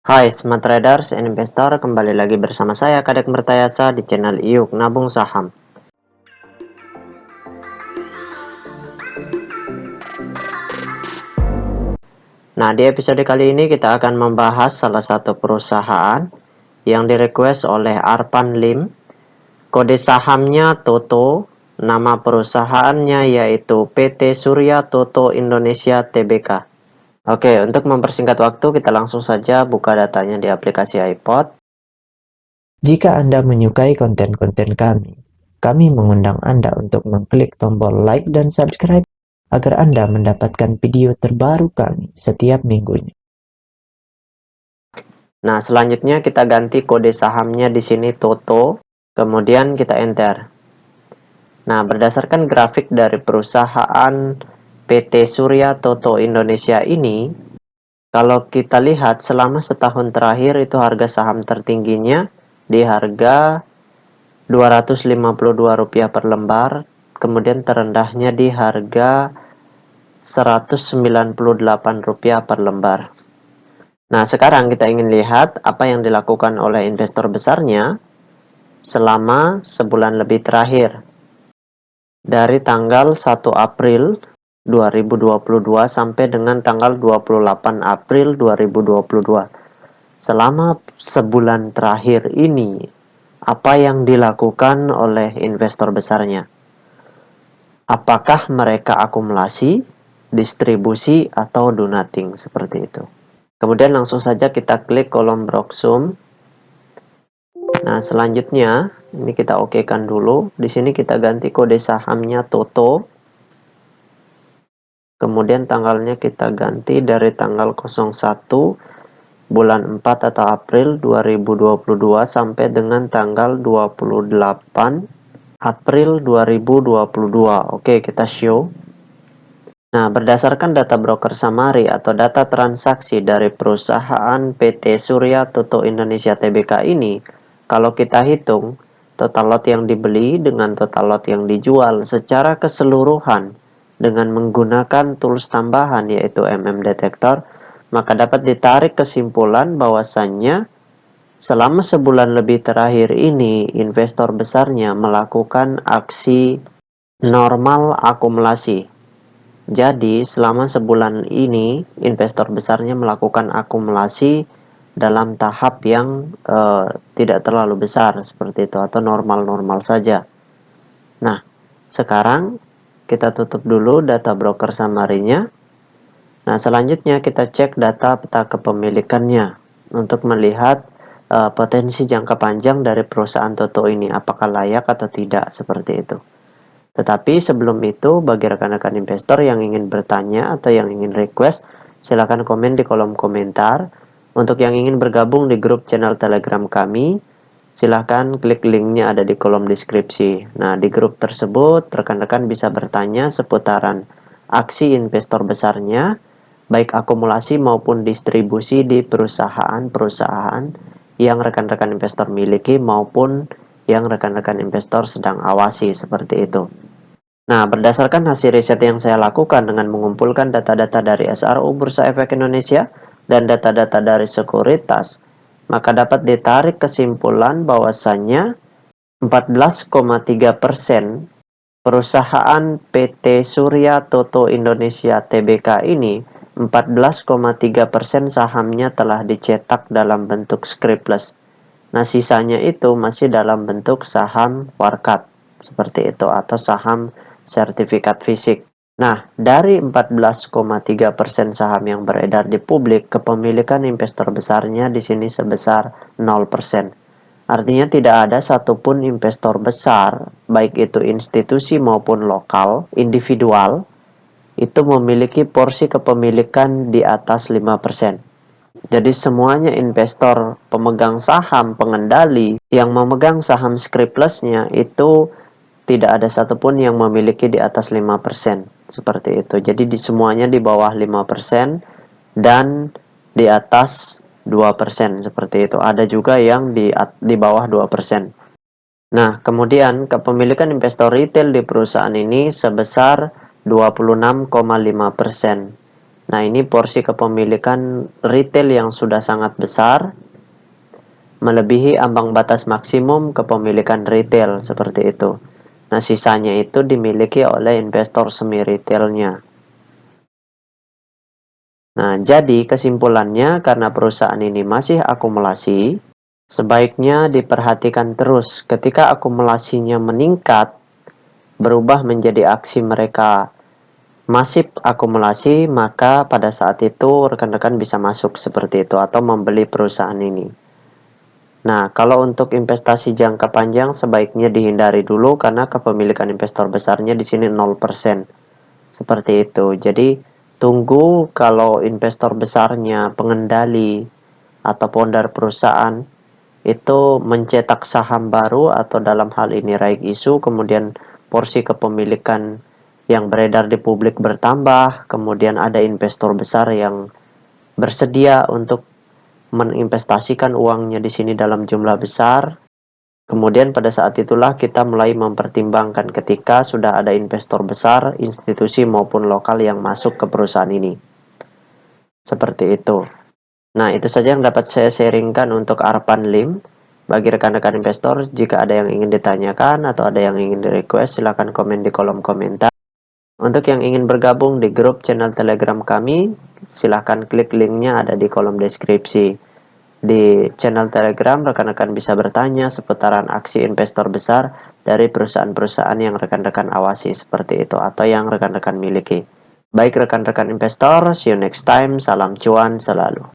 Hai Smart Traders and Investor, kembali lagi bersama saya Kadek Mertayasa di channel Iuk Nabung Saham. Nah, di episode kali ini kita akan membahas salah satu perusahaan yang direquest oleh Arpan Lim. Kode sahamnya TOTO, nama perusahaannya yaitu PT Surya Toto Indonesia Tbk. Oke, untuk mempersingkat waktu kita langsung saja buka datanya di aplikasi iPod. Jika Anda menyukai konten-konten kami mengundang Anda untuk mengklik tombol like dan subscribe agar Anda mendapatkan video terbaru kami setiap minggunya. Nah, selanjutnya kita ganti kode sahamnya di sini TOTO, kemudian kita enter. Nah, berdasarkan grafik dari perusahaan PT Surya Toto Indonesia ini, kalau kita lihat selama setahun terakhir itu harga saham tertingginya di harga Rp252 per lembar, kemudian terendahnya di harga Rp198 per lembar. Nah, sekarang kita ingin lihat apa yang dilakukan oleh investor besarnya selama sebulan lebih terakhir. Dari tanggal 1 April 2022 sampai dengan tanggal 28 April 2022. Selama sebulan terakhir ini, apa yang dilakukan oleh investor besarnya? Apakah mereka akumulasi, distribusi, atau do nothing seperti itu? Kemudian langsung saja kita klik kolom Broksum. Nah, selanjutnya ini kita okekan dulu. Di sini kita ganti kode sahamnya TOTO. Kemudian tanggalnya kita ganti dari tanggal 01 bulan 4 atau April 2022 sampai dengan tanggal 28 April 2022. Oke, kita show. Nah, berdasarkan data broker summary atau data transaksi dari perusahaan PT Surya Toto Indonesia Tbk ini, kalau kita hitung total lot yang dibeli dengan total lot yang dijual secara keseluruhan dengan menggunakan tools tambahan yaitu Detektor, maka dapat ditarik kesimpulan bahwasannya selama sebulan lebih terakhir ini investor besarnya melakukan aksi normal akumulasi. Jadi, selama sebulan ini, investor besarnya melakukan akumulasi dalam tahap yang tidak terlalu besar seperti itu, atau normal-normal saja. Nah, sekarang kita tutup dulu data broker summary-nya. Nah, selanjutnya kita cek data peta kepemilikannya untuk melihat potensi jangka panjang dari perusahaan Toto ini, apakah layak atau tidak, seperti itu. Tetapi sebelum itu, bagi rekan-rekan investor yang ingin bertanya atau yang ingin request, silakan komen di kolom komentar. Untuk yang ingin bergabung di grup channel Telegram kami, silakan klik linknya ada di kolom deskripsi. Nah, di grup tersebut, rekan-rekan bisa bertanya seputaran aksi investor besarnya, baik akumulasi maupun distribusi di perusahaan-perusahaan yang rekan-rekan investor miliki maupun yang rekan-rekan investor sedang awasi seperti itu. Nah, berdasarkan hasil riset yang saya lakukan dengan mengumpulkan data-data dari SRO Bursa Efek Indonesia dan data-data dari sekuritas, maka dapat ditarik kesimpulan bahwasannya 14,3% perusahaan PT Surya Toto Indonesia Tbk ini 14,3% sahamnya telah dicetak dalam bentuk scriptless. Nah, sisanya itu masih dalam bentuk saham warkat seperti itu atau saham sertifikat fisik. Nah, dari 14,3% saham yang beredar di publik, kepemilikan investor besarnya di sini sebesar 0%. Artinya tidak ada satupun investor besar, baik itu institusi maupun lokal, individual, itu memiliki porsi kepemilikan di atas 5%. Jadi semuanya investor pemegang saham, pengendali yang memegang saham scriptless-nya itu tidak ada satupun yang memiliki di atas 5%. Seperti itu. Jadi semuanya di bawah 5% dan di atas 2% seperti itu. Ada juga yang di bawah 2%. Nah, kemudian kepemilikan investor retail di perusahaan ini sebesar 26,5%. Nah, ini porsi kepemilikan retail yang sudah sangat besar, melebihi ambang batas maksimum kepemilikan retail, seperti itu. Nah, sisanya itu dimiliki oleh investor semi retailnya. Nah, jadi kesimpulannya karena perusahaan ini masih akumulasi, sebaiknya diperhatikan terus ketika akumulasinya meningkat, berubah menjadi aksi mereka masif akumulasi, maka pada saat itu rekan-rekan bisa masuk seperti itu atau membeli perusahaan ini. Nah, kalau untuk investasi jangka panjang sebaiknya dihindari dulu karena kepemilikan investor besarnya di sini 0%. Seperti itu. Jadi, tunggu kalau investor besarnya, pengendali atau founder perusahaan itu mencetak saham baru atau dalam hal ini right issue, kemudian porsi kepemilikan yang beredar di publik bertambah, kemudian ada investor besar yang bersedia untuk menginvestasikan uangnya di sini dalam jumlah besar. Kemudian pada saat itulah kita mulai mempertimbangkan ketika sudah ada investor besar, institusi maupun lokal yang masuk ke perusahaan ini. Seperti itu. Nah, itu saja yang dapat saya sharingkan untuk Arpan Lim. Bagi rekan-rekan investor, jika ada yang ingin ditanyakan atau ada yang ingin di-request, silahkan komen di kolom komentar. Untuk yang ingin bergabung di grup channel Telegram kami, silahkan klik linknya ada di kolom deskripsi. Di channel Telegram, rekan-rekan bisa bertanya seputaran aksi investor besar dari perusahaan-perusahaan yang rekan-rekan awasi seperti itu atau yang rekan-rekan miliki. Baik rekan-rekan investor, see you next time. Salam cuan selalu.